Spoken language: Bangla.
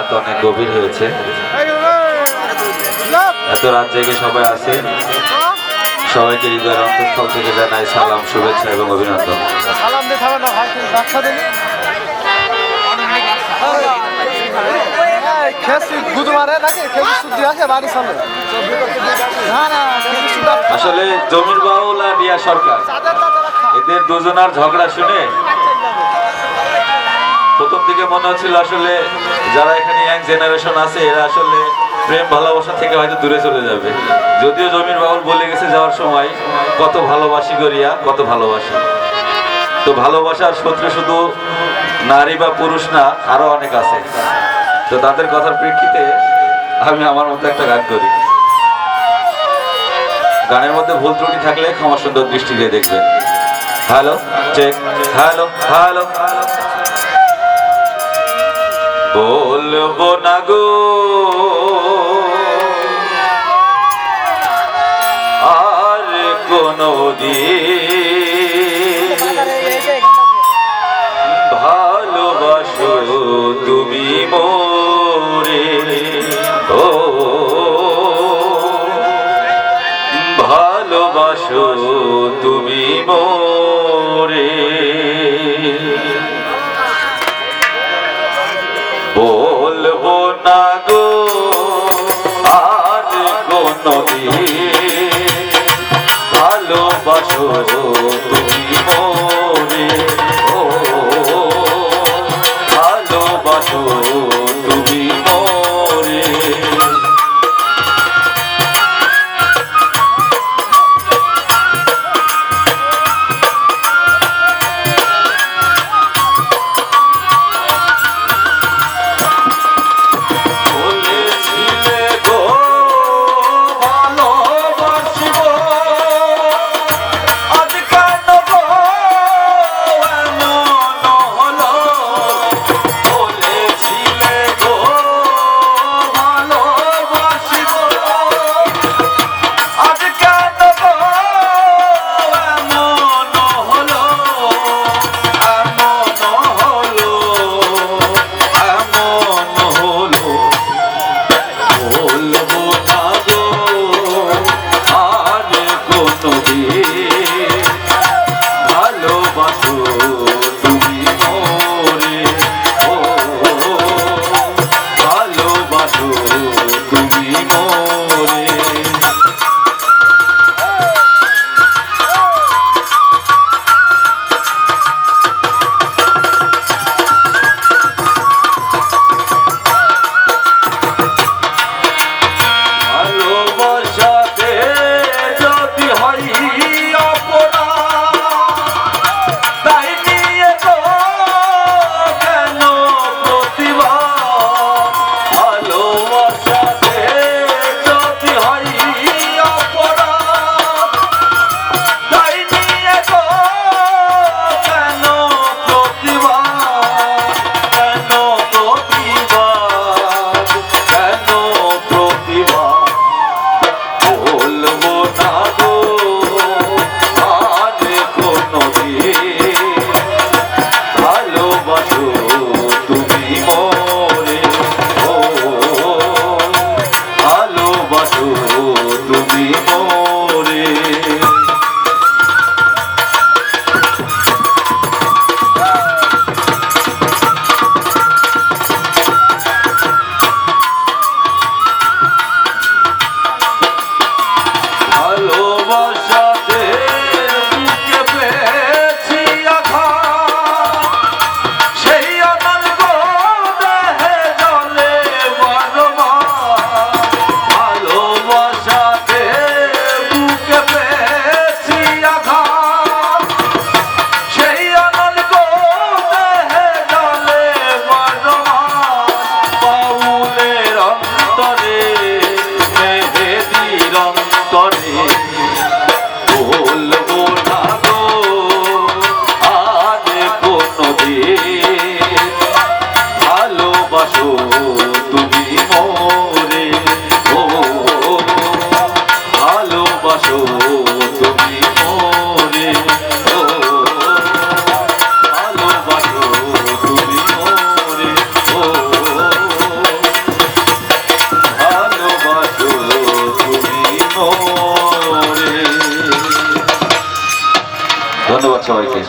রাত অনেক গভীর হয়েছে, এত রাত জেগে সবাই আছে। সবাইকে হৃদয়ের অন্তঃস্থল থেকে জানাই সালাম, শুভেচ্ছা এবং অভিনন্দন। আসলে জমির বাউল আর রিয়া সরকার, এদের দুজনার ঝগড়া শুনে প্রথম দিকে মনে হচ্ছিল আসলে যারা এখানে ইয়াং জেনারেশন আছে এরা আসলে প্রেম ভালোবাসা থেকে হয়তো দূরে চলে যাবে। যদিও জমির বাউল বলে গেছে যাওয়ার সময়, কত ভালোবাসি গরিয়া, কত ভালোবাসি। তো ভালোবাসার শত্রু শুধু নারী বা পুরুষ না, আরো অনেক আছে। তো তাদের কথার প্রেক্ষিতে আমি আমার মতো একটা গান করি। গানের মধ্যে ভুল ত্রুটি থাকলে ক্ষমা সুন্দর দৃষ্টি দিয়ে দেখবেন। Hello check, hello hello. বলবো না গো আর কোনো দিন, ভালোবাসো তুমি মোরে, ও ভালোবাসো তুমি মোরে। বলবো না গো আর কোনো দিন, ভালোবাসো তুমি মোরে, ও ভালোবাসো তুমি মোরে। ধন্যবাদ সবাইকে।